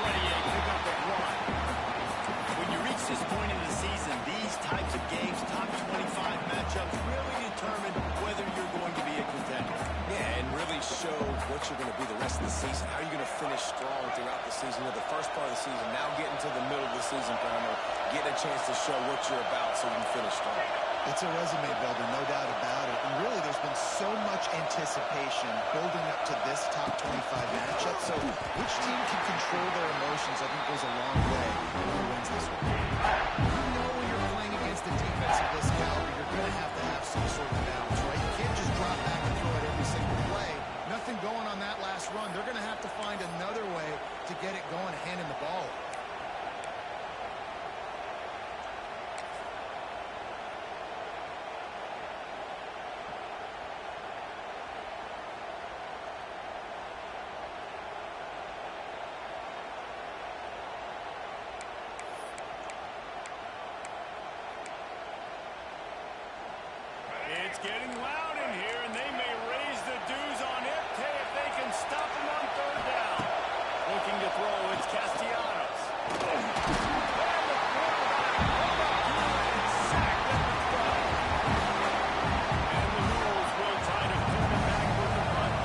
pick up a one. When you reach this point in the season, these types of games, top 25 matchups, really determine whether you're going to be a contender. Yeah, and really show what you're going to be the rest of the season. How are you going to finish strong throughout the season? You know, the first part of the season, now getting to the middle of the season, getting a chance to show what you're about so you can finish strong. It's a resume builder, no doubt about it. And really, there's been so much anticipation building up to this top 25 matchup. So which team can control their emotions, I think, goes a long way when who wins this one. You know when you're playing against a defense of this caliber, you're going to have some sort of balance, right? You can't just drop back and throw it every single play. Nothing going on that last run. They're going to have to find another way to get it going, handing the ball. It's getting loud in here, and they may raise the dues on FK if they can stop him on third down. Looking to throw, it's Castellanos. And the quarterback pulled up here and sacked at the throw. And the Noles will try to put it back with the punt.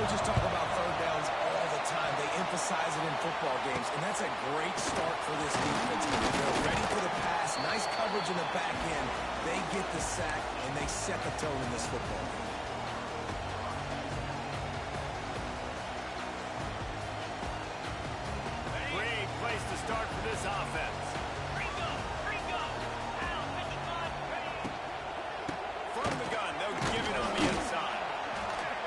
Coaches talk about third downs all the time. They emphasize it in football games, and that's a great start for this defense. They're ready for the pass, nice coverage in the back end. They get the sack, and they set the tone in this football game. Great place to start for this offense. From the gun, they'll give it on the inside.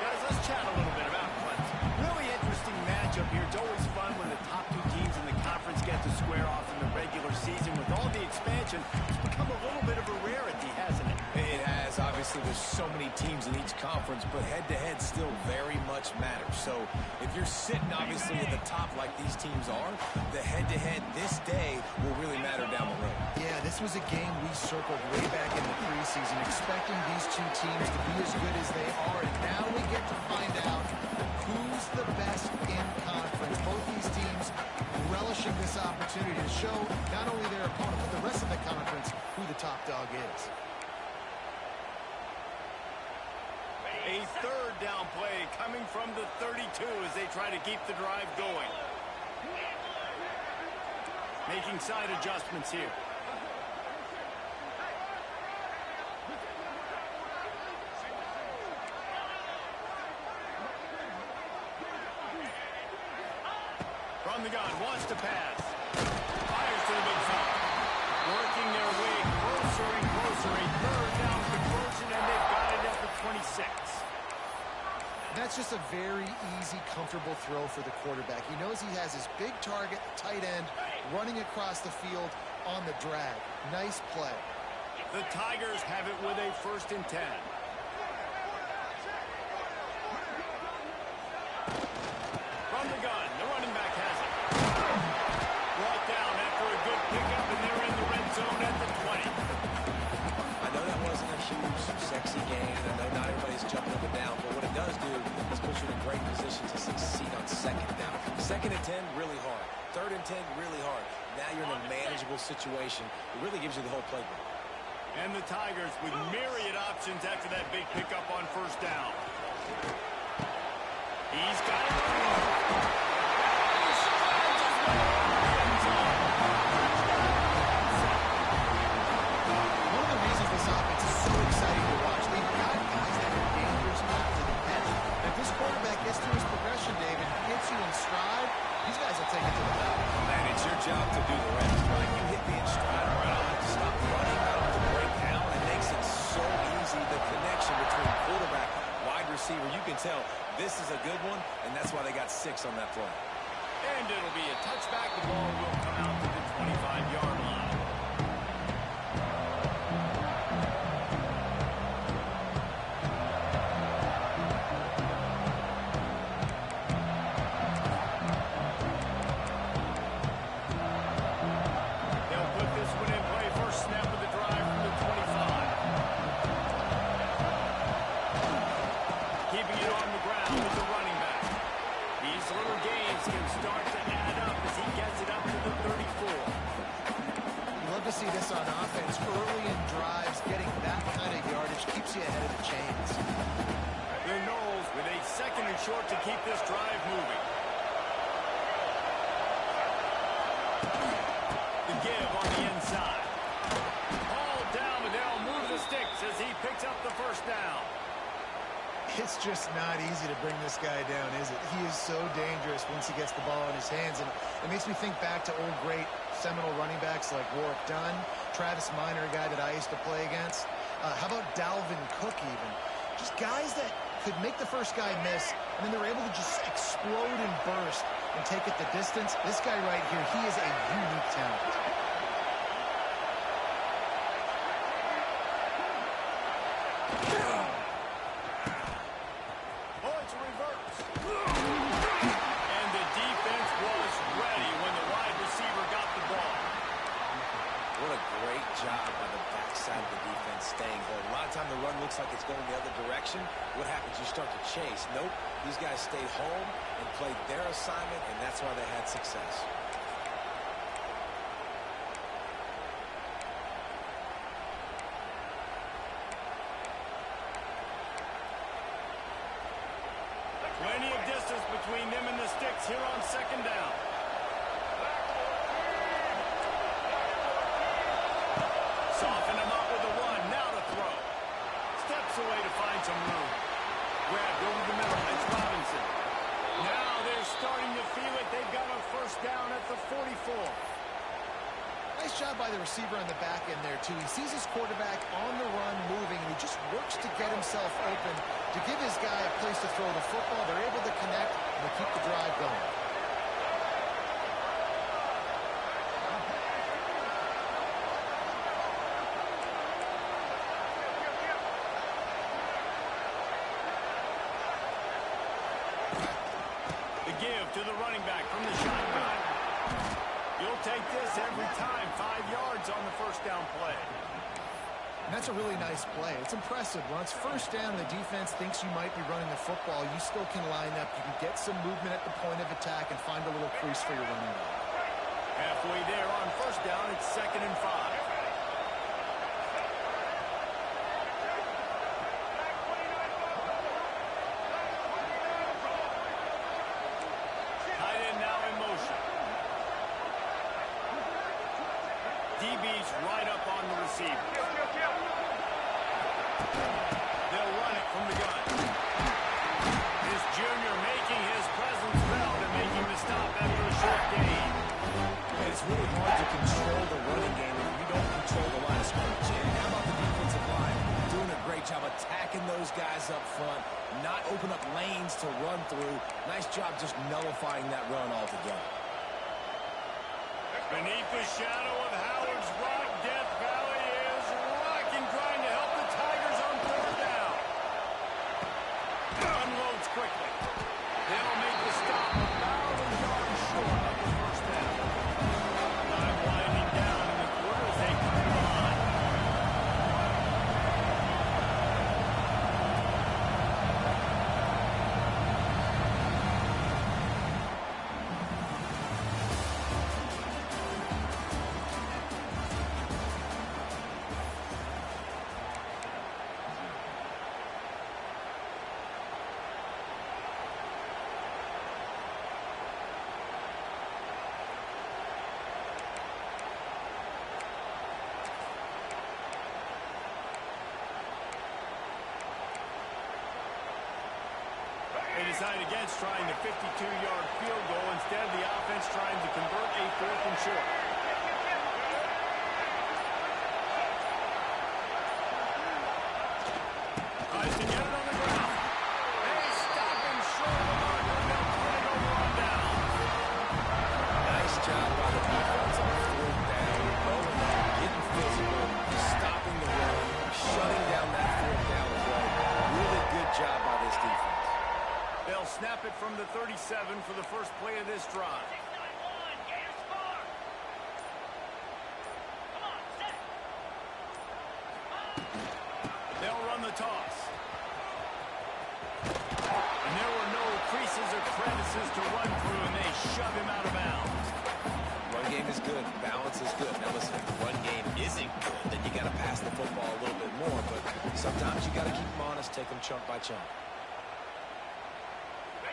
Guys, let's chat a little bit about Clemson. Really interesting matchup here. It's always fun when the top two teams in the conference get to square off in the regular season. With all the expansion, it's become a little bit of a rarity, hasn't it? It has. Obviously, there's so many teams in each conference, but head-to-head still very much matters. So if you're sitting, obviously, at the top like these teams are, the head-to-head this day will really matter down the road. Yeah, this was a game we circled way back in the preseason, expecting these two teams to be as good as they are, and now we get to find out who's the best in conference. Both these teams relishing this opportunity to show not only their opponent, but the rest of the conference who the top dog is. A third down play coming from the 32 as they try to keep the drive going. Making side adjustments here. From the gun, wants to pass. Fires to the big top. Working their way closer and closer. A third down conversion, and they've got it at the 26. That's just a very easy, comfortable throw for the quarterback. He knows he has his big target, tight end, running across the field on the drag. Nice play. The Tigers have it with a 1st and 10. From the gun, the running back has it. Brought down after a good pickup, and they're in the red zone at the 20. I know that wasn't a huge, sexy gain. I know not everybody's jumping up and down, but what it does do is put you in a great position to succeed on 2nd down. 2nd and 10, really hard. 3rd and 10, really hard. Now you're in a manageable situation. It really gives you the whole playbook. And the Tigers with myriad options after that big pickup on 1st down. He's got it. One of the reasons this offense is so exciting to watch, they've got guys that are dangerous after the catch. If this quarterback gets to his progression, David, hits you in stride, these guys will take it to the house. And it's your job to do the rest, right? You hit me in stride, all right, I don't have to stop running, I don't have to break down. It makes it so easy, the connection between quarterback, wide receiver. You can tell this is a good one, and that's why they got 6 on that play. And it'll be a touchback. The ball will come out to the 25-yard line. They'll put this one in play. First snap of the drive from the 25. Keeping it on the ground with the running back. These little gains can start to add up. see this on offense early in drives. Getting that kind of yardage keeps you ahead of the chains. The Knowles with a 2nd and short to keep this drive moving. The give on the inside. All down, but they'll move the sticks as he picks up the 1st down. It's just not easy to bring this guy down, is it? He is so dangerous once he gets the ball in his hands, and it makes me think back to old great seminal running backs like Warwick Dunn, Travis Minor, a guy that I used to play against. How about Dalvin Cook even? Just guys that could make the first guy miss, and then they're able to just explode and burst and take it the distance. This guy right here, he is a unique talent. The run looks like it's going the other direction. What happens? You start to chase. Nope. These guys stayed home and played their assignment, and that's why they had success. Plenty of distance between them and the sticks here on 2nd down. Soften him up with the run. Now to throw. Steps away to find some room. Grabbed over the middle. It's Robinson. Now they're starting to feel it. They've got a 1st down at the 44. Nice job by the receiver on the back end there, too. He sees his quarterback on the run moving, and he just works to get himself open to give his guy a place to throw the football. They're able to connect, and they keep the drive going. To the running back from the shotgun. You'll take this every time. 5 yards on the 1st down play. And that's a really nice play. It's impressive. Once 1st down, the defense thinks you might be running the football. You still can line up. You can get some movement at the point of attack and find a little crease for your running back. Halfway there on 1st down, it's 2nd and 5. DB's right up on the receiver. They'll run it from the gun. This junior making his presence felt and making the stop after a short gain. It's really hard to control the running game if you don't control the line of scrimmage. And how about the defensive line? Doing a great job attacking those guys up front, not open up lanes to run through. Nice job just nullifying that run altogether. Beneath the shadow of Howard's Rock, Death Valley is rocking, trying to help the Tigers on 3rd down. Unloads quickly. They'll make the stop about a yard short of the 1st down. Time winding down in the quarter as they come to the line. They decide against trying the 52-yard field goal. Instead, the offense trying to convert a 4th and short. Tries to get it on the ground. They stop him short of the marker. They'll turn it over on down. Nice job by the defense on 4th down. Going up, getting physical, stopping the run, shutting down that 4th down play. Really good job by this defense. They'll snap it from the 37 for the first play of this drive. They'll run the toss. And there were no creases or crevices to run through, and they shove him out of bounds. Run game is good. Balance is good. Now listen, run game take them chunk by chunk.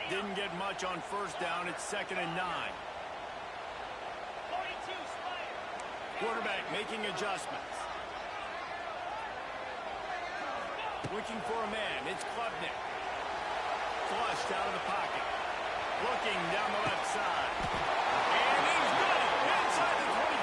Didn't get much on first down. It's 2nd and 9. Quarterback making adjustments. Looking for a man. It's Klubnik. Flushed out of the pocket. Looking down the left side. And he's got it inside the 25.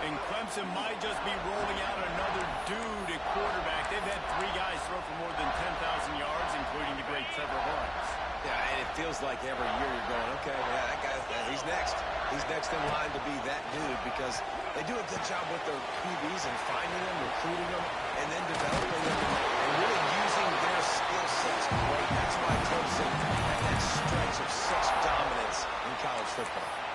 And Clemson might just be rolling out another dude at quarterback. They've had 3 guys throw for more than 10,000 yards, including the great Trevor Lawrence. Yeah, and it feels like every year you're going, okay, yeah, that guy, he's next. He's next in line to be that dude because they do a good job with their QBs and finding them, recruiting them, and then developing them and really using their skill sets great. That's why Clemson had that stretch of such dominance in college football.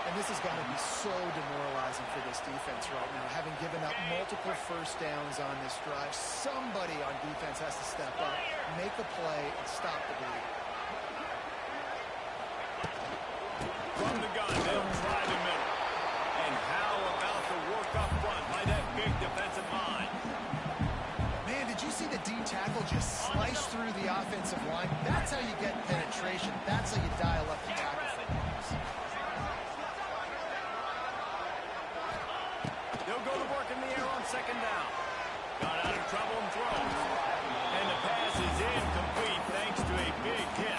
And this has got to be so demoralizing for this defense right now, having given up multiple first downs on this drive. Somebody on defense has to step up, make a play, and stop the bleed. From the gun, they'll try the middle. And how about the work up front by that big defensive line? Man, did you see the D tackle just slice through the offensive line? That's how you get penetration. That's how you dial up the tackle for games. They'll go to work in the air on 2nd down. Got out of trouble and throws. And the pass is incomplete thanks to a big hit.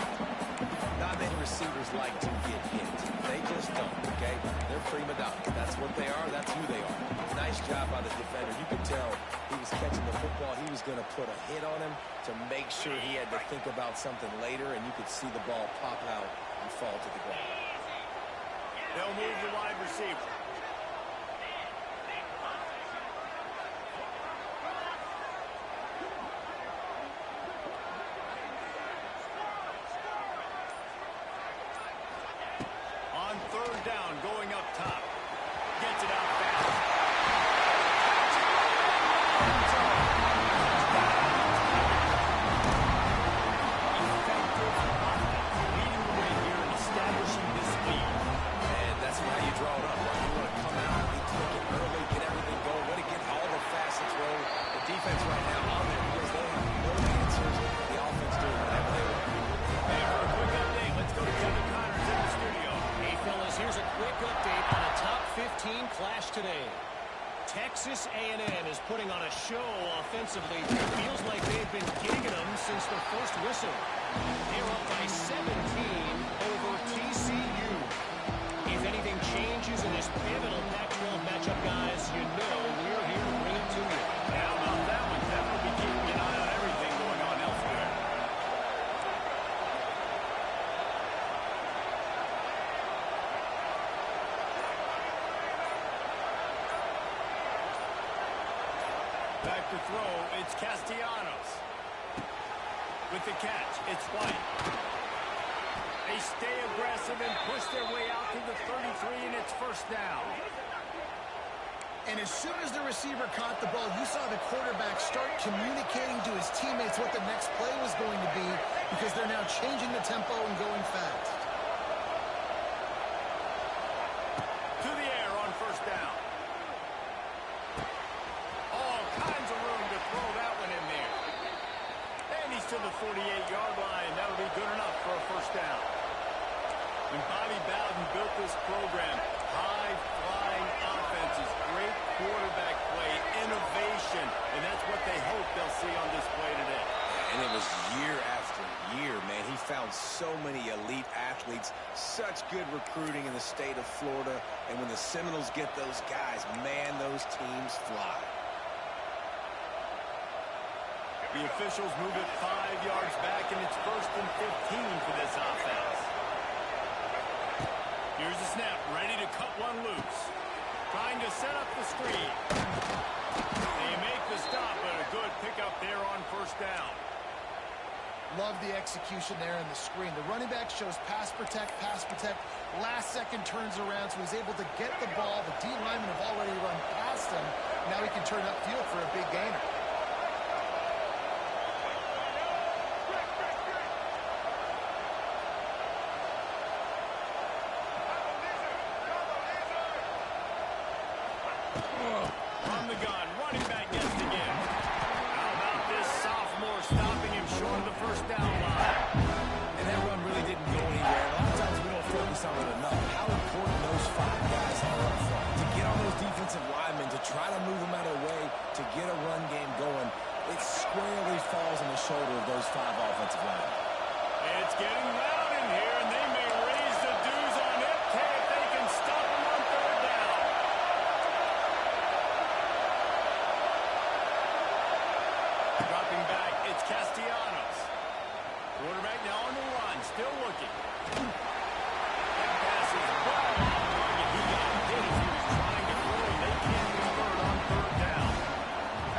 Not many receivers like to get hit. They just don't, okay? They're prima donnas. That's what they are. That's who they are. Nice job by the defender. You could tell he was catching the football. He was going to put a hit on him to make sure he had to think about something later, and you could see the ball pop out and fall to the ground. They'll move the wide receiver. On 3rd down, going up top. Gets it out fast. Effective offense. Leading the way here, establishing this lead. And that's how you draw it up, right? You want to come out, be clicking early, get everything going. Want to get all the facets rolling. The defense right now on there because they have no answers. The offense doing whatever they want. And for a quick update, let's go to Kevin Connors in the studio. Hey, fellas, here's a quick update on a top 15 clash today. Texas A&M is putting on a show offensively. Feels like they've been gigging them since the first whistle. They're up by 17 over TCU. If anything changes in this pivotal Pac-12 matchup, guys, you know we're here to bring it to you. How about that one? Definitely be keeping an eye on everything going on elsewhere. Back to throw, it's Castellanos. With the catch, it's White. They stay aggressive and push their way out to the 33, and it's 1st down. And as soon as the receiver caught the ball, you saw the quarterback start communicating to his teammates what the next play was going to be because they're now changing the tempo and going fast. To the air on 1st down. All kinds of room to throw that one in there. And he's to the 48-yard line. That'll be good enough for a 1st down. When Bobby Bowden built this program, high-flying offenses, great quarterback play, innovation, and that's what they hope they'll see on display today. And it was year after year, man. He found so many elite athletes, such good recruiting in the state of Florida. And when the Seminoles get those guys, man, those teams fly. The officials move it 5 yards back, and it's 1st and 15 for this offense. Here's the snap, ready to cut one loose. Trying to set up the screen. They make the stop, but a good pickup there on 1st down. Love the execution there in the screen. The running back shows pass protect, last second turns around, so he's able to get the ball. The D linemen have already run past him. Now he can turn upfield for a big gainer. From the gun, running on the first down line. And that run really didn't go anywhere. A lot of times we don't focus on it enough. How important those 5 guys are up front. To get on those defensive linemen, to try to move them out of the way, to get a run game going, it squarely falls on the shoulder of those 5 offensive linemen. It's getting loud in here, and they may raise the dues on FK if they can stop them on third down. Dropping back, it's Castellanos. Quarterback now on the run, still looking. That pass is well off target. He got hit as he was trying to throw. They can't convert on third down.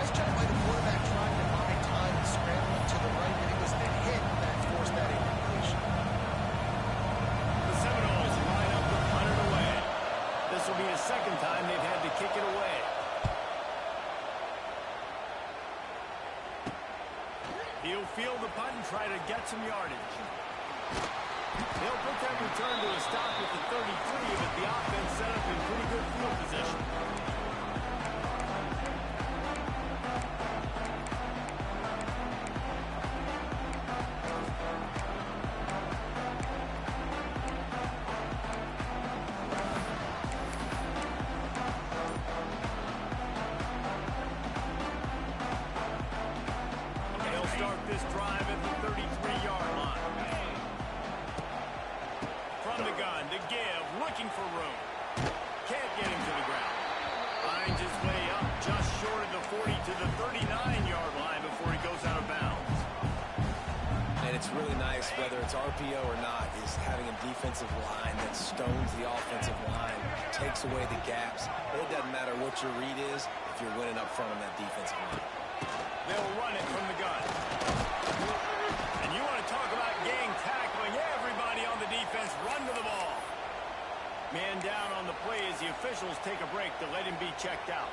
Nice job by the quarterback trying to buy time and scrambling to the right, but it was the hit that forced that incompletion. The Seminoles line up to punt it away. This will be the second time they've had to kick it away. He'll field the punt and try to get some yardage. They'll put that return to a stop at the 33, but the offense set up in pretty good field position. They'll start this drive at the 33-yard line. From the gun, the give, looking for room. Can't get him to the ground. Finds his way up just short of the 40 to the 39-yard line before he goes out of bounds. And it's really nice, whether it's RPO or not, is having a defensive line that stones the offensive line, takes away the gaps. It doesn't matter what your read is if you're winning up front on that defensive line. They'll run it from the gun. And you want to talk about gang tackling. Everybody on the defense run to the ball. Man down on the play as the officials take a break to let him be checked out.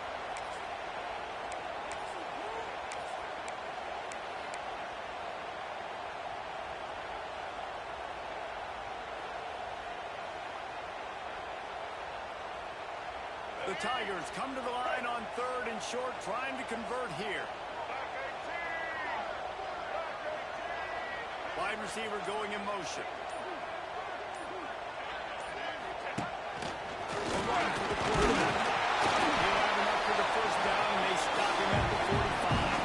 The Tigers come to the line on third and short, trying to convert here. Wide receiver going in motion. A run for the quarterback. He'll have him up for the first down, and they stop him at the 45.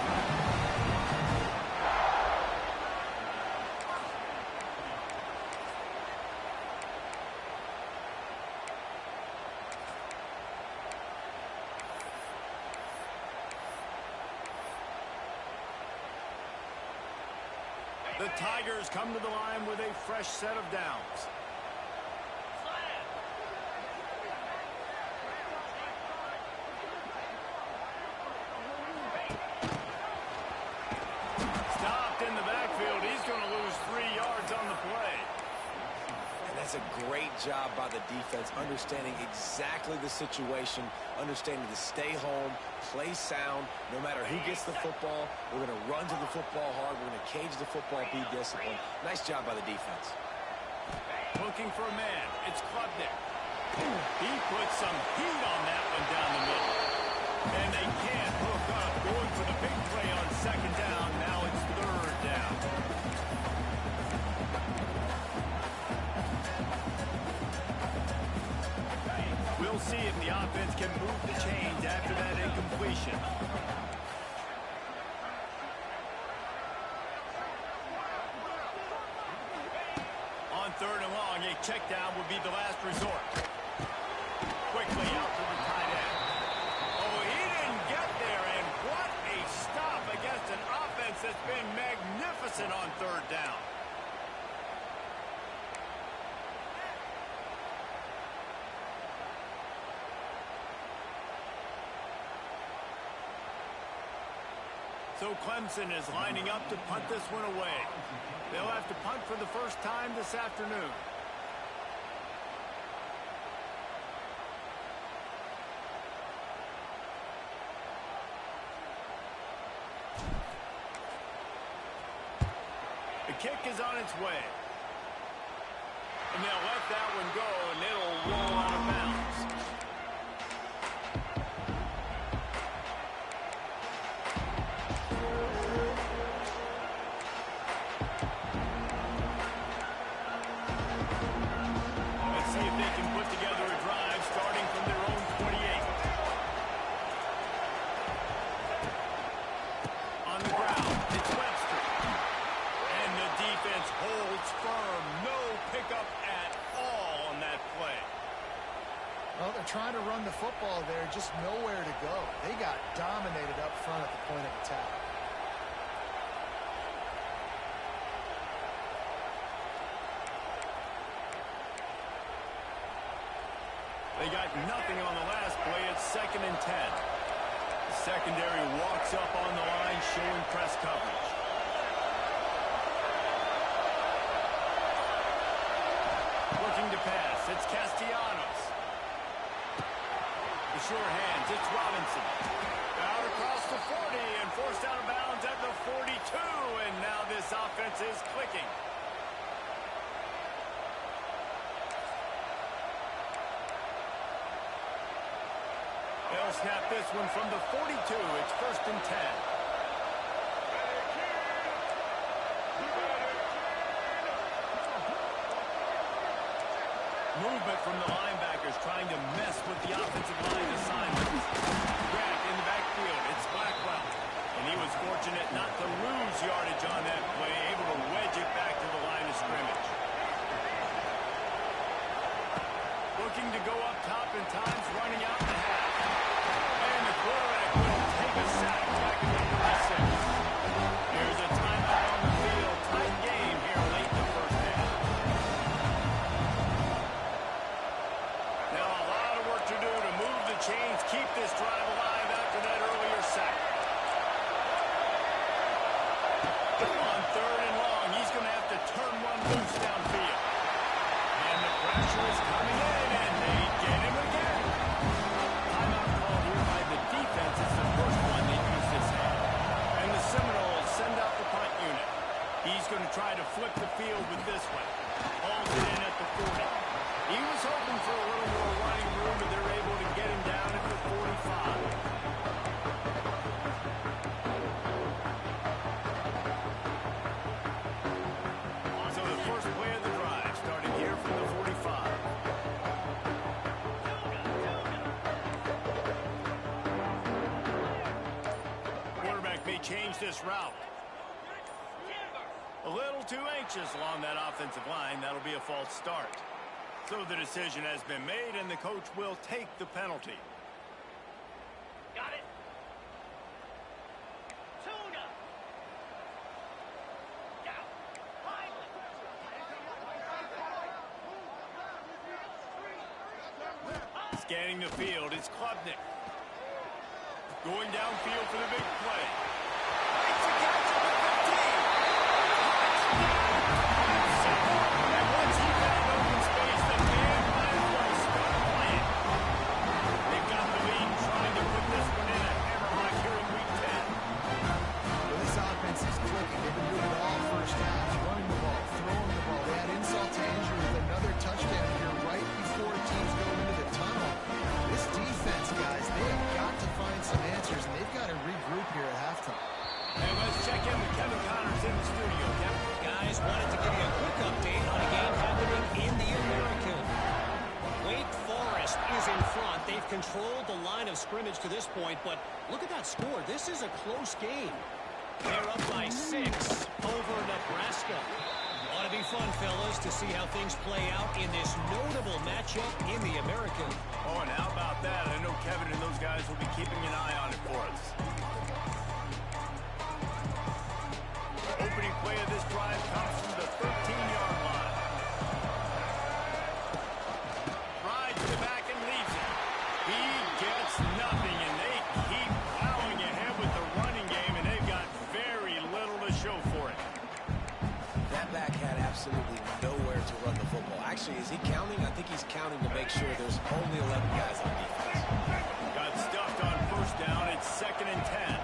The Tigers come to the line with a fresh set of downs. Stopped in the backfield. He's going to lose 3 yards on the play. And that's a great job by the defense, understanding exactly the situation, understanding to stay home, play sound. No matter who gets the football, we're going to run to the football hard. We're going to cage the football, be disciplined. Nice job by the defense. Looking for a man. It's Klubnik. He put some heat on that one down the middle. And they can't hook up. Going for the big play on second down. Now it's third down. We'll see if the offense can move the chains after that incompletion. On third and long, a check down would be the last resort. Quickly out to the tight end. Oh, he didn't get there, and what a stop against an offense that's been magnificent on third down. So Clemson is lining up to punt this one away. They'll have to punt for the first time this afternoon. The kick is on its way. And they'll let that one go, and it'll roll out of bounds. It's Webster. And the defense holds firm. No pickup at all on that play. Well, they're trying to run the football there, just nowhere to go. They got dominated up front at the point of attack. They got nothing on the last play. It's 2nd and 10. The secondary walks up on the line, showing press coverage. Looking to pass. It's Castellanos. The sure hands. It's Robinson. Out across the 40 and forced out of bounds at the 42. And now this offense is clicking. They'll snap this one from the 42. It's 1st and 10. Movement from the linebackers trying to mess with the offensive line assignments. Grant in the backfield. It's Blackwell. And he was fortunate not to lose yardage on that play, able to wedge it back to the line of scrimmage. Looking to go up top in times, running out the half. And the quarterback will take a sack back in the 36. Here's a timeout on the field. Tight game here late in the first half. Now a lot of work to do to move the chains, keep this drive alive after that earlier sack. On 3rd and long, he's going to have to turn one loose downfield. And the pressure is coming in, and they get him again. Timeout called here by the defense. It's the first one they've used this half. And the Seminoles send out the punt unit. He's going to try to flip the field with this one. Hauls it in at the 40. He was hoping for a little more running room, and they're able to get him down at the 45. So the first play of the drive starting here from the 45. Quarterback may change this route. A little too anxious along that offensive line. That'll be a false start. So the decision has been made, and the coach will take the penalty. Got it. Tuna. Down. Scanning the field, it's Klubnik. Going downfield for the big play. Makes a catch at the 15. And once he found open space, the band might as well start playing. They've got the lead, trying to put this one in a hammerlock here in week 10. Well, this offense is clicking. They've been doing it all first half, running the ball, throwing the ball. They had insult to injury with another touchdown here right before teams go into the tunnel. This defense, guys, they have got to find some answers, and they've got to regroup here at halftime. And let's check in with Kevin Connors in the studio. Kevin? Guys, wanted to give you a quick update on a game happening in the American. Wake Forest is in front. They've controlled the line of scrimmage to this point, but look at that score. This is a close game. They're up by 6 over Nebraska. Ought to be fun, fellas, to see how things play out in this notable matchup in the American. Oh, and how about that? I know Kevin and those guys will be keeping an eye on it for us. Opening play of this drive comes from the 13-yard line. Rides to the back and leaves it. He gets nothing, and they keep plowing ahead with the running game, and they've got very little to show for it. That back had absolutely nowhere to run the football. Actually, is he counting? I think he's counting to make sure there's only 11 guys on defense. Got stuffed on first down. It's 2nd and 10.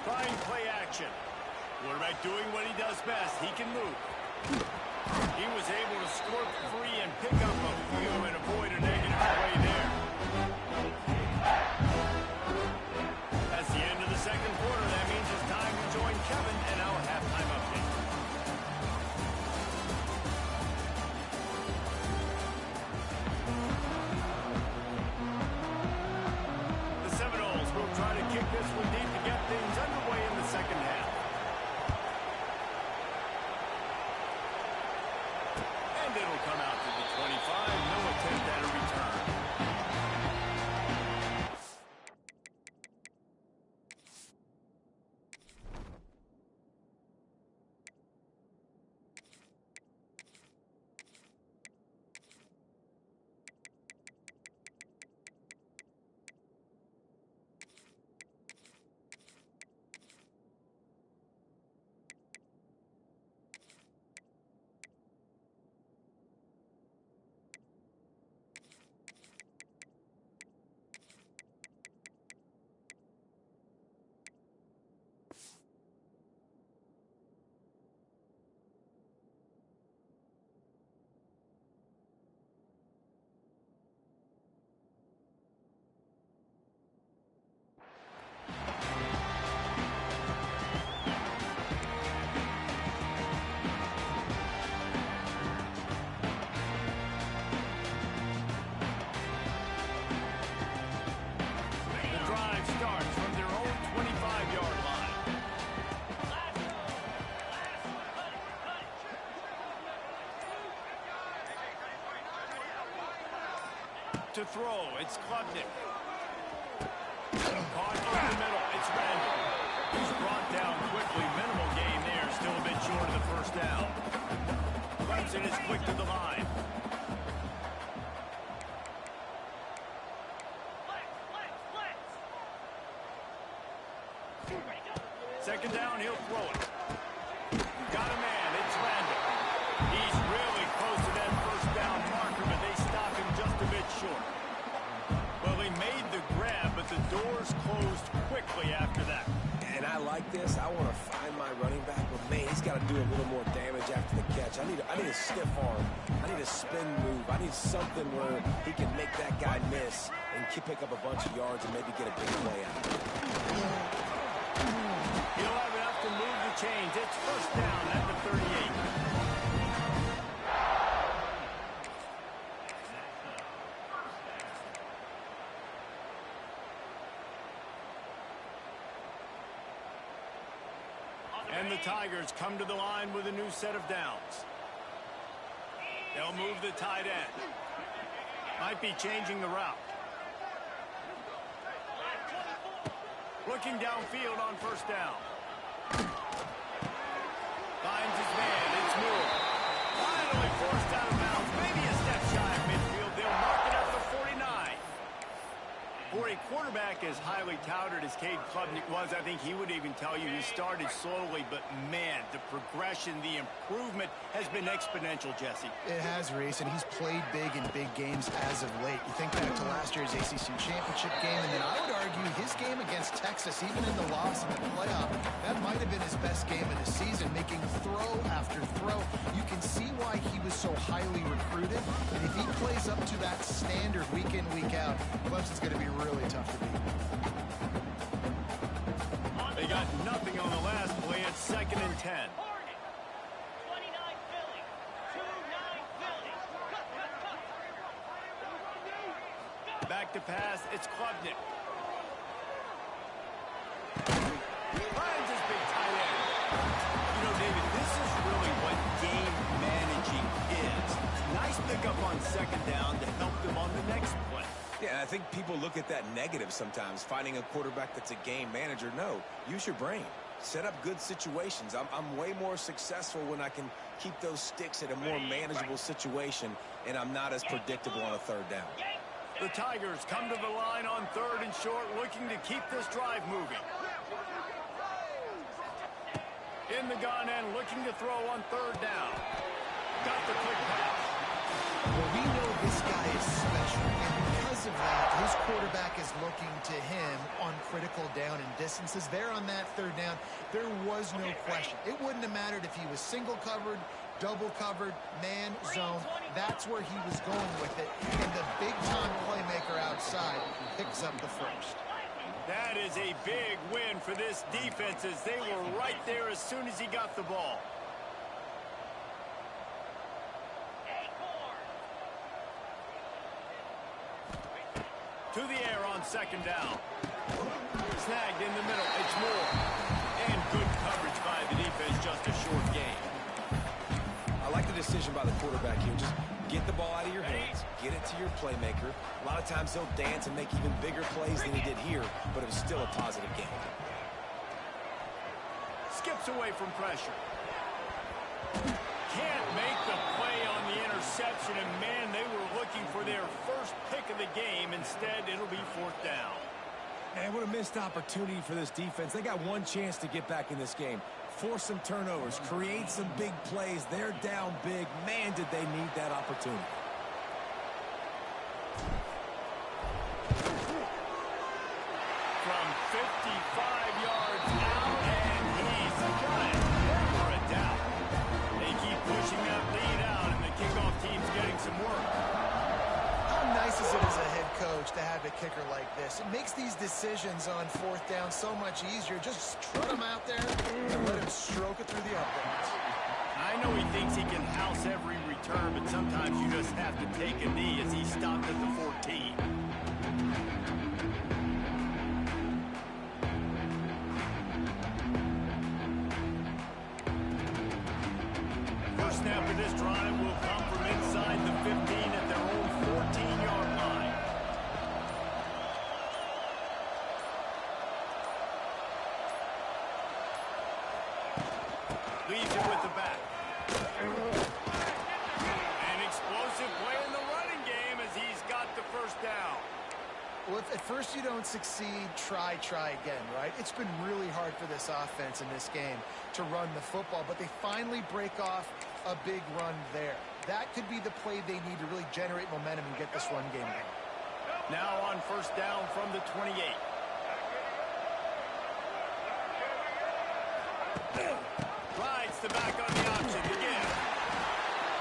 Trying play action. Quarterback doing what he does best. He can move. He was able to score free and pick up a few and avoid a negative play there. That's the end of the second quarter. That means it's time to join Kevin and our halftime update. The Seminoles will try to kick this one deep to get things underway in the second half. And it'll come out to the 25. No attempt at a return. To throw, it's Klubnik. Caught in the middle, it's Randall. He's brought down quickly. Minimal gain there, still a bit short of the first down. Clemson is quick to the line. Second down, he'll throw it. Got a man, it's Randall. He's really close to that first down marker, but they stop him just a bit short. Well, they made the grab, but the doors closed quickly after that. And I like this. I want to find my running back, but man, he's got to do a little more damage after the catch. I need a stiff arm. I need a spin move. I need something where he can make that guy miss and pick up a bunch of yards and maybe get a big play out. He'll have enough to move the chains. It's first down at the 38. And the Tigers come to the line with a new set of downs. They'll move the tight end. Might be changing the route. Looking downfield on first down. Finds his man. It's Moore. Finally forced out of bounds. Maybe a step shy of midfield. They'll mark it at the 49. For a quarterback as highly touted as Cade Klubnik was, I think he would even tell you he started slowly, but man, the progression, the improvement has been exponential, Jesse. It has, Reese, and he's played big in big games as of late. You think back to last year's ACC championship game, and then I would argue his game against Texas, even in the loss in the playoff, that might have been his best game of the season, making throw after throw. You can see why he was so highly recruited, and if he plays up to that standard week in, week out, Clemson's going to be really tough to beat. They got nothing on the last play. It's 2nd and 10. Back to pass. It's Klubnik. Finds his big tight end. You know, David, this is really what game managing is. Nice pickup on 2nd down to help them on the next play. Yeah, I think people look at that negative sometimes, finding a quarterback that's a game manager. No, use your brain. Set up good situations. I'm way more successful when I can keep those sticks at a more manageable situation, and I'm not as predictable on a 3rd down. The Tigers come to the line on 3rd and short, looking to keep this drive moving. In the gun and looking to throw on 3rd down. Got the quick pass. Well, we know this guy is special, and because of that, his quarterback is looking to him on critical down and distances. There on that 3rd down, there was no question. It wouldn't have mattered if he was single covered, double covered, man, zone. That's where he was going with it, and the big-time playmaker outside picks up the first. That is a big win for this defense as they were right there as soon as he got the ball. To the air on 2nd down. Snagged in the middle. It's Moore. And good coverage by the defense, just a short game. I like the decision by the quarterback here. Just get the ball out of your hands, get it to your playmaker. A lot of times he'll dance and make even bigger plays than he did here, but it was still a positive game. Skips away from pressure. Can't make the play on the interception, and man, they were looking for their first pick of the game. Instead, it'll be fourth down. Man, what a missed opportunity for this defense. They got one chance to get back in this game. Force some turnovers, create some big plays. They're down big. Man, did they need that opportunity. From 55 yards out, and he's got it. Never a doubt. They keep pushing that lead out, and the kickoff team's getting some work. How nice is it as a head coach to have a kicker like this? It makes these decisions on fourth down so much easier. Just trot him out there and let him stroke it through the uprights. I know he thinks he can house every return, but sometimes you just have to take a knee as he stopped at the 14. First snap of this drive will come from inside the 15 at their own 14-yard line. Leaves it with the back. An explosive play in the running game as he's got the first down. Well, if at first you don't succeed, try again, right? It's been really hard for this offense in this game to run the football, but they finally break off a big run there. That could be the play they need to really generate momentum and get this run game going. Now on first down from the 28. Rides the back on the option again.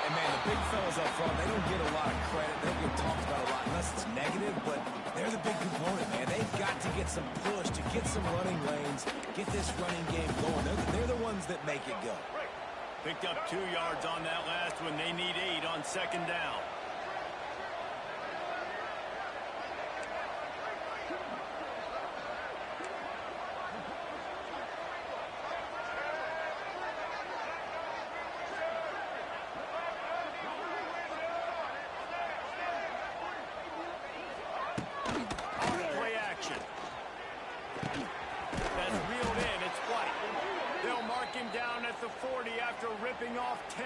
And man, the big fellas up front, they don't get a lot of credit. They don't get talked about a lot unless it's negative, but they're the big component, man. They've got to get some push to get some running lanes, get this running game going. They're the ones that make it go. Picked up 2 yards on that last one. They need 8 on second down. Play action. That's reeled in. It's White. They'll mark him down at the 40 after ripping off 10.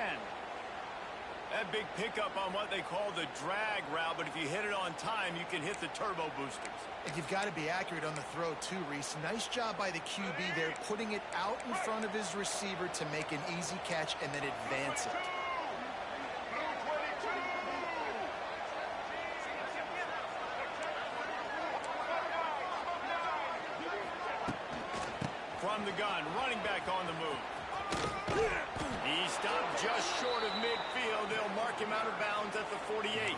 That big pickup on what they call the drag route, but if you hit it on time, you can hit the turbo boosters. And you've got to be accurate on the throw too, Reese. Nice job by the QB there, putting it out in front of his receiver to make an easy catch and then advance it. From the gun, running back on the move. He stopped just short of midfield. They'll mark him out of bounds at the 48.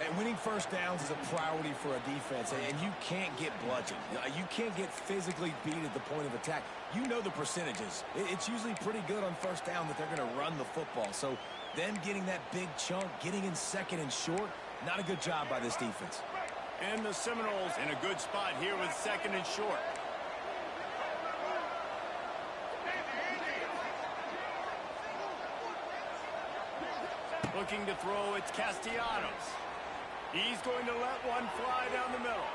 And winning first downs is a priority for a defense, and you can't get bludgeoned. You can't get physically beat at the point of attack. You know the percentages. It's usually pretty good on first down that they're going to run the football. So them getting that big chunk, getting in second and short, not a good job by this defense. And the Seminoles in a good spot here with second and short. Looking to throw, it's Castellanos. He's going to let one fly down the middle.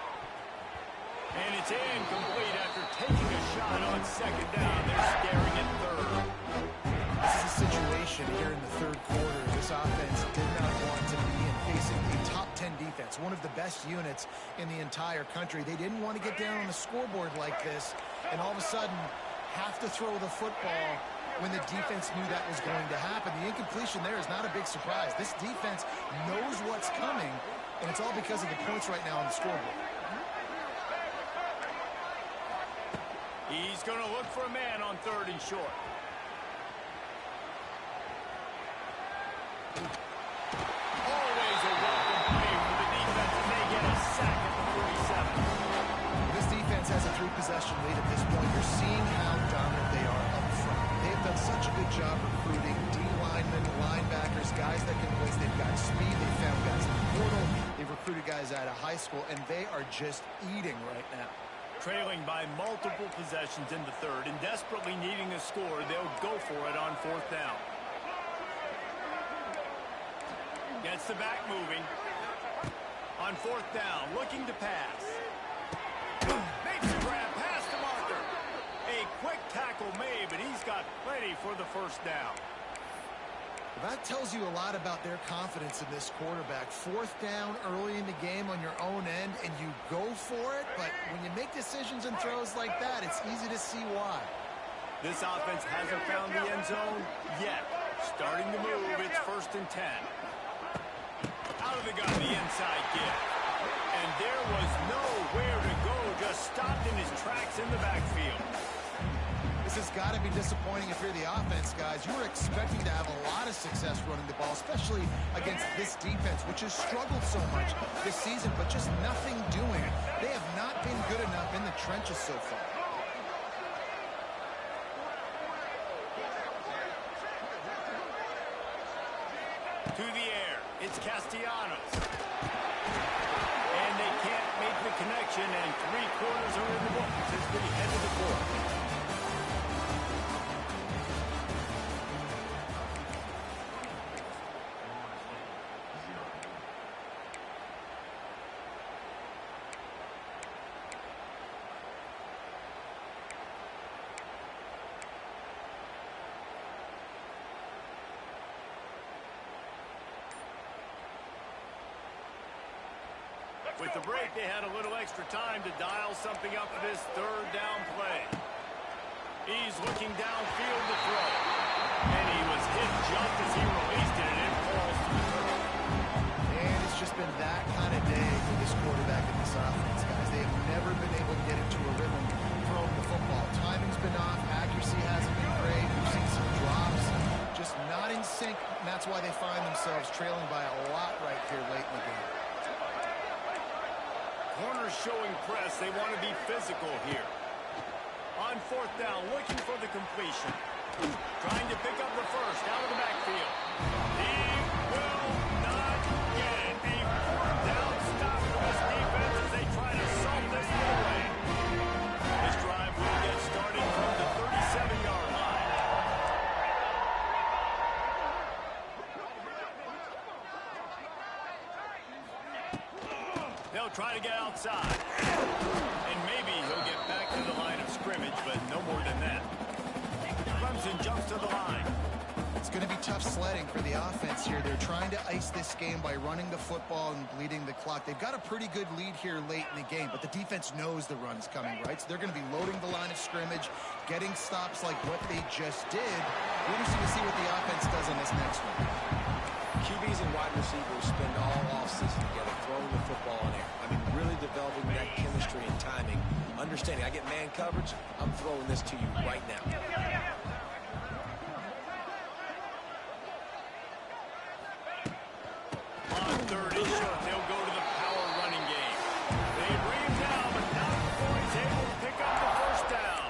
And it's incomplete after taking a shot on second down. They're staring at third. This is a situation here in the third quarter. This offense did not want to be in facing a top 10 defense, one of the best units in the entire country. They didn't want to get down on the scoreboard like this and all of a sudden have to throw the football when the defense knew that was going to happen. The incompletion there is not a big surprise. This defense knows what's coming, and it's all because of the points right now on the scoreboard. He's going to look for a man on third and short. Always a welcome play for the defense, and they get a sack at the 47. This defense has a 3-possession lead at this point. You're seeing how dominant they are up front. They've done such a good job recruiting D-linemen, linebackers, guys that can blitz. They've got speed. They've found guys in the portal. They've recruited guys out of high school, and they are just eating right now. Trailing by multiple possessions in the third and desperately needing a score, they'll go for it on fourth down. Gets the back moving. On fourth down, looking to pass. Makes the grab past the marker. A quick tackle made, but he's got plenty for the first down. Well, that tells you a lot about their confidence in this quarterback. Fourth down early in the game on your own end, and you go for it, but when you make decisions and throws like that, it's easy to see why. This offense hasn't found the end zone yet. Starting to move, it's 1st and 10. Out of the gun, the inside give. And there was nowhere to go, just stopped in his tracks in the backfield. This has got to be disappointing if you're the offense, guys. You were expecting to have a lot of success running the ball, especially against this defense, which has struggled so much this season, but just nothing doing it. They have not been good enough in the trenches so far. To the air, it's Castellanos. And they can't make the connection, and 3 quarters are in the books as we head to the 4th. With the break, they had a little extra time to dial something up for this 3rd down play. He's looking downfield to throw. And he was hit just as he released it, and it falls to the turf. And it's just been that kind of day for this quarterback and this offense, guys. They have never been able to get into a rhythm throwing the football. Timing's been off. Accuracy hasn't been great. We've seen some drops. Just not in sync, and that's why they find themselves trailing by a lot right here late in the game. Corners showing press. They want to be physical here. On 4th down, looking for the completion. Trying to pick up the first out of the backfield. He will not get it. A 4th down stop for this defense as they try to salt this one away. This drive will get started from the 37-yard line. They'll try to get outside. And maybe he'll get back to the line of scrimmage, but no more than that. Clemson jumps to the line. It's going to be tough sledding for the offense here. They're trying to ice this game by running the football and bleeding the clock. They've got a pretty good lead here late in the game, but the defense knows the run's coming, right? So they're going to be loading the line of scrimmage, getting stops like what they just did. We're interested to see what the offense does on this next one. QBs and wide receivers spend all offseason together throwing the football in air. I mean, really developing that chemistry and timing. Understanding, I get man coverage, I'm throwing this to you right now. On 3rd and short, they'll go to the power running game. They bring him down, but not before he's able to pick up the first down.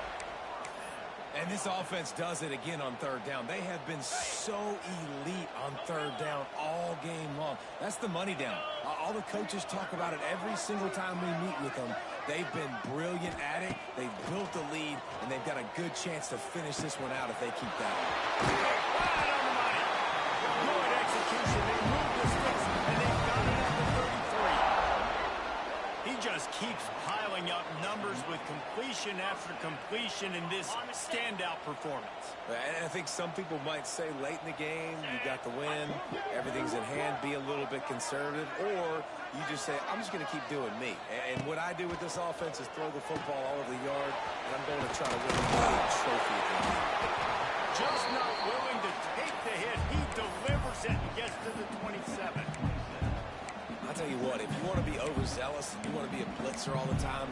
And this offense does it again on 3rd down. They have been so elite on 3rd down all game long. That's the money down. All the coaches talk about it every single time we meet with them. They've been brilliant at it. They've built the lead, and they've got a good chance to finish this one out if they keep that up. Right on the money. Good execution. They moved the sticks, and they've got it at the 33. He just keeps piling up numbers with completion after completion in this standout performance. And I think some people might say late in the game, you got the win, everything's in hand, be a little bit conservative, or you just say, I'm just going to keep doing me. And what I do with this offense is throw the football all over the yard, and I'm going to try to win a trophy at the end. Just not willing to take the hit. He delivers it and gets to the 27. I'll tell you what, if you want to be overzealous and you want to be a blitzer all the time,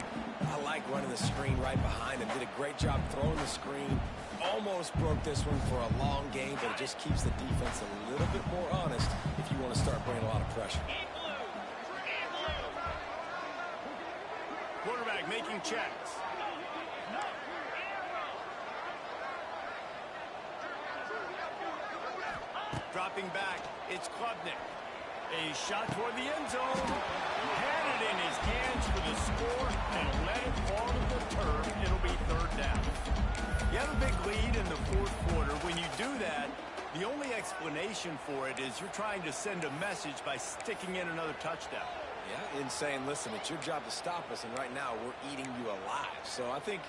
I like running the screen right behind him. Did a great job throwing the screen. Almost broke this one for a long game, but it just keeps the defense a little bit more honest if you want to start bringing a lot of pressure. Quarterback making checks. Dropping back, it's Klubnik. A shot toward the end zone. Had it in his hands for the score and let it fall to the turf. It'll be 3rd down. You have a big lead in the 4th quarter. When you do that, The only explanation for it is you're trying to send a message by sticking in another touchdown. Yeah, in saying, listen, it's your job to stop us, and right now we're eating you alive. So I think,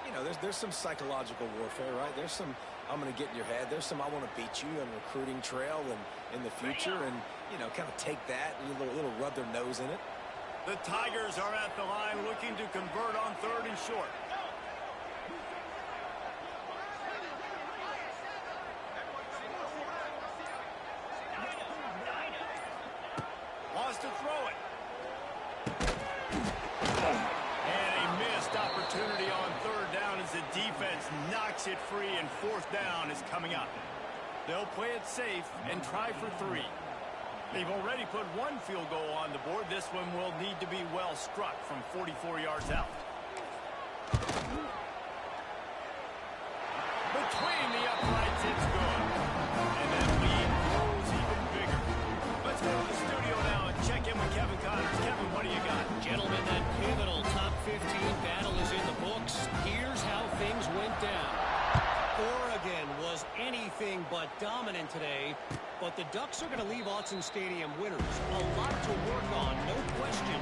you know, there's some psychological warfare, right? There's some, I'm going to get in your head. There's some, I want to beat you on recruiting trail and in the future, and, you know, kind of take that and a little rub their nose in it. The Tigers are at the line looking to convert on 3rd and short. Wants to throw it. And a missed opportunity on 3rd down as the defense knocks it free, and 4th down is coming up. They'll play it safe and try for 3. They've already put 1 field goal on the board. This one will need to be well struck from 44 yards out. Between the uprights, it's good. And that lead grows even bigger. Let's go to the studio now and check in with Kevin Connors. Kevin, what do you got? Gentlemen, that pivotal top 15 battle is in the books. Here's how things went down. Oregon was anything but dominant today, but the Ducks are going to leave Autzen Stadium winners. A lot to work on, no question,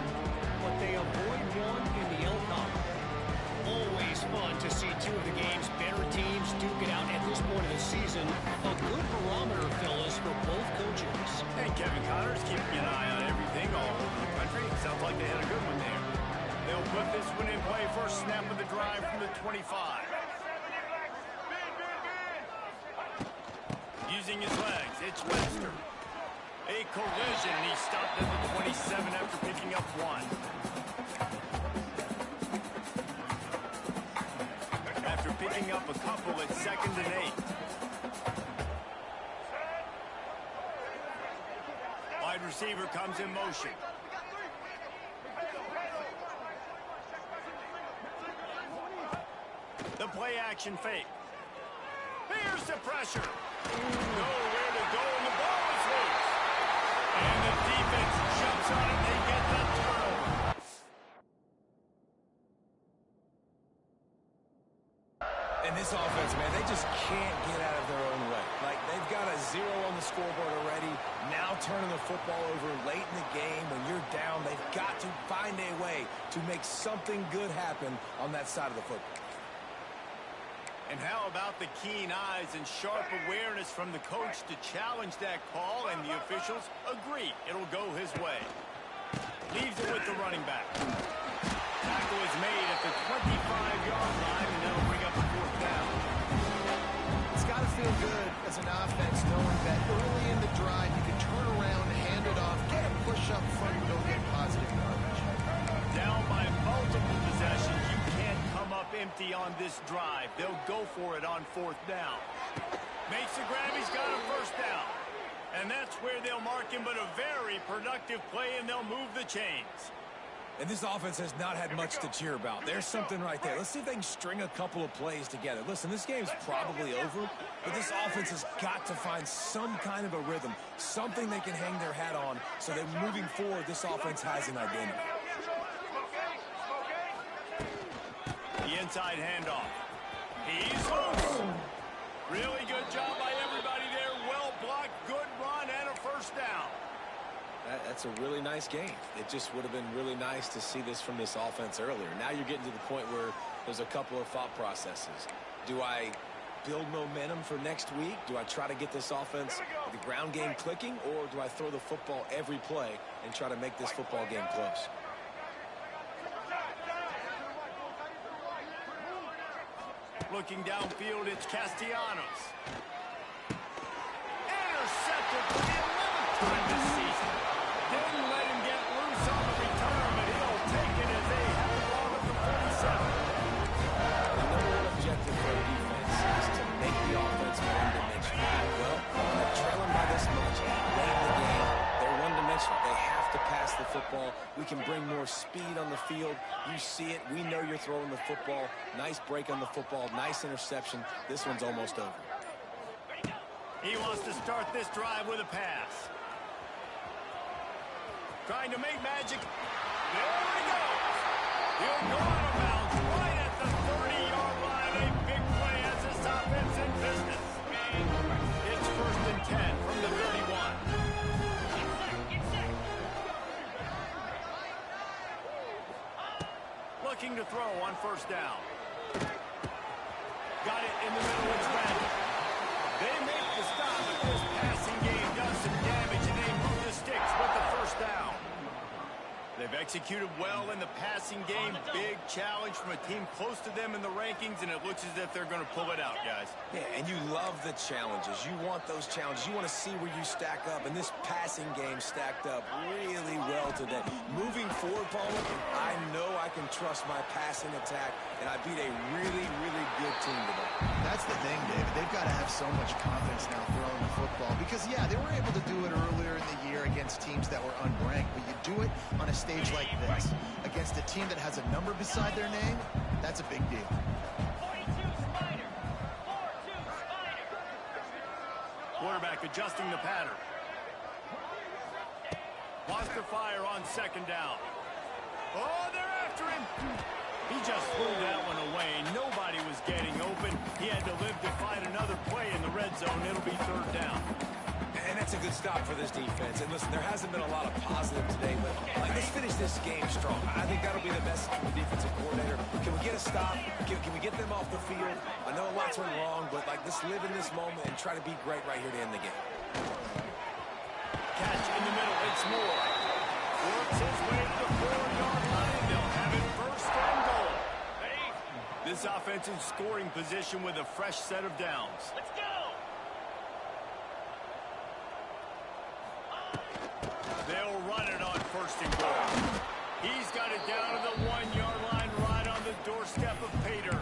but they avoid one in the Elcom. Always fun to see 2 of the game's better teams duke it out at this point of the season. A good barometer, Phyllis, for both coaches. Hey, Kevin Connors, keeping an eye on everything all over the country. Sounds like they had a good one there. They'll put this one in play. First snap of the drive from the 25. Using his legs, it's Webster. A collision, and he stopped at the 27 after picking up 1. After picking up a couple, it's 2nd and 8. Wide receiver comes in motion. The play action fake. Here's the pressure. Nowhere to go, and the ball is loose. And the defense jumps on it. They get the turnover. And this offense, man, they just can't get out of their own way. Like, they've got a 0 on the scoreboard already. Now turning the football over late in the game when you're down. They've got to find a way to make something good happen on that side of the football. And how about the keen eyes and sharp awareness from the coach to challenge that call, and the officials agree it'll go his way. Leaves it with the running back. Tackle is made at the 25-yard line, and that'll bring up a 4th down. It's got to feel good as an offense knowing that early in the drive you can turn around, hand it off, get a push up front, and go get positive yardage. Down by multiple possessions, you can't come up empty on this drive. They'll go for it on 4th down. Makes the grab, he's got a 1st down. And that's where they'll mark him, but a very productive play, and they'll move the chains. And this offense has not had much to cheer about. There's something right there. Let's see if they can string a couple of plays together. Listen, this game's probably over, but this offense has got to find some kind of a rhythm, something they can hang their hat on, so that moving forward, this offense has an identity. The inside handoff. He's loose. Really good job by everybody there. Well blocked, good run, and a 1st down. That's a really nice game. It just would have been really nice to see this from this offense earlier. Now you're getting to the point where there's a couple of thought processes. Do I build momentum for next week? Do I try to get this offense, the ground game clicking, or do I throw the football every play and try to make this football game close? Looking downfield, it's Castellanos. Intercepted for the 11th time this season. Didn't let him get loose on the return, but he'll take it as they have the ball at the 47. The number 1 objective for a defense is to make the offense one-dimensional. Well, when they're trailing by this much, late in the game, they're one-dimensional. They have to pass the football. We can bring more speed on the field. You see it. We know you're throwing the football. Nice break on the football. Nice interception. This one's almost over. He wants to start this drive with a pass. Trying to make magic. There he goes. He'll go out of bounds right at the 30-yard line. A big play as this offense in business. It's 1st first down. Got it in the middle. It's Randall. They make the stop, but this passing game does some damage, and they move the sticks with the first down. They've executed well in the passing game. Big challenge from a team close to them in the rankings, and it looks as if they're going to pull it out, guys. Yeah, and you love the challenges. You want those challenges. You want to see where you stack up, and this passing game stacked up really well today. Moving forward, Palmer, I know I can trust my passing attack, and I beat a really, really good team today. That's the thing, David. They've got to have so much confidence now throwing the football because, yeah, they were able to do it earlier in the year against teams that were unranked, but you do it on a stage like this against a team that has a number beside their name. That's a big deal. 42 Spider. 4-2 Spider. Quarterback adjusting the pattern. Wants to fire on second down. Oh, they're after him. He just threw that one away. Nobody was getting open. He had to live to fight another play in the red zone. It'll be third down. And that's a good stop for this defense. And listen, there hasn't been a lot of positive today, but let's finish this game strong. I think that'll be the message from the defensive coordinator. Can we get a stop? Can we get them off the field? I know lots went wrong, but let's live in this moment and try to be great right here to end the game. Catch in the middle. It's Moore. Works his way to the 4-yard line. They'll have it first and goal. This offense in scoring position with a fresh set of downs. Let's go. They'll run it on first and goal. He's got it down to the 1-yard line right on the doorstep of Pater.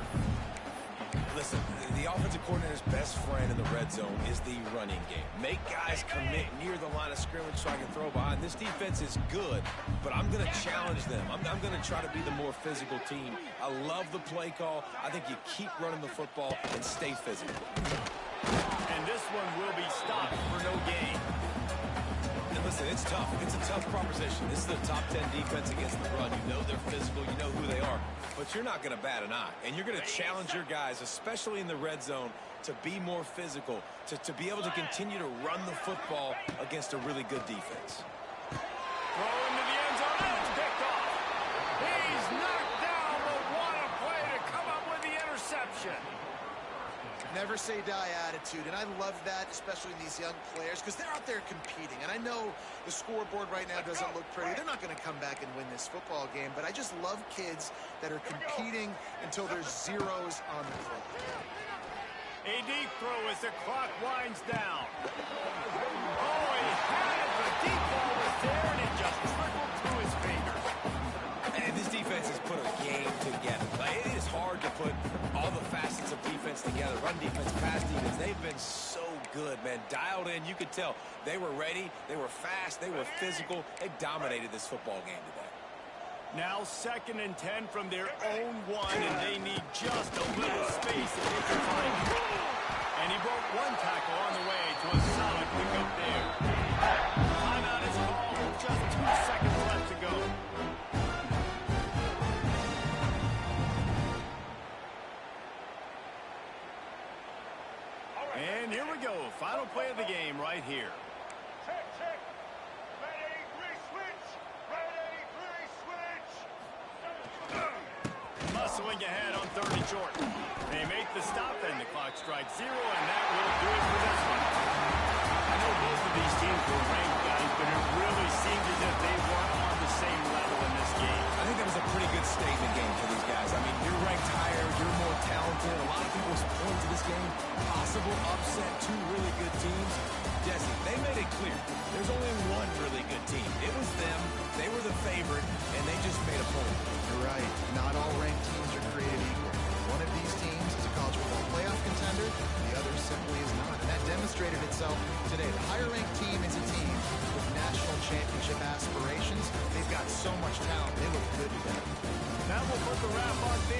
Listen, the offensive coordinator's best friend in the red zone is the running game. Make guys commit near the line of scrimmage so I can throw behind. This defense is good, but I'm going to challenge them. I'm going to try to be the more physical team. I love the play call. I think you keep running the football and stay physical. And this one will be stopped for no gain. And listen, it's tough. It's a tough proposition. This is the top 10 defense against the run. You know they're physical. You know who they are. But you're not going to bat an eye. And you're going to challenge your guys, especially in the red zone, to be more physical, to be able to continue to run the football against a really good defense. Throw into the end zone. And it's picked off. He's knocked down, but what a play to come up with the interception. Never say die attitude, and I love that, especially in these young players, because they're out there competing. And I know the scoreboard right now doesn't look pretty. They're not going to come back and win this football game, but I just love kids that are competing until there's zeros on the field. A deep throw as the clock winds down. Oh, he had it. The deep ball was there, and it just trickled through his fingers. And this defense has put a game together. It is hard to put all the facets of defense together. Run defense, pass defense. They've been so good, man. Dialed in. You could tell they were ready. They were fast. They were physical. They dominated this football game today. Now 2nd and 10 from their own 1, and they need just a little space if they can find it. And he broke one tackle on the way to a solid pickup there. Timeout is called with just 2 seconds left to go. And here we go. Final play of the game right here. Check. Ready, re-switch. Ready, re-switch. Muscling ahead on 3rd and short. They make the stop, and the clock strikes 0, and that will do it for this one. I know both of these teams were ranked, guys, but it really seemed as if they weren't on the same level in this game. I think that was a pretty good statement game for these guys. I mean, you're ranked higher, you're more talented. A lot of people point to this game. Possible upset, 2 really good teams. Jesse, they made it clear. There's only one really good team. It was them. They were the favorite, and they just made a point. You're right. Not all ranked teams are created equal. One of these teams is a college football playoff contender, the other simply is not. And that demonstrated itself today. The higher-ranked team is a team with national championship aspirations. They've got so much talent. They look good together. That will put the wrap on things.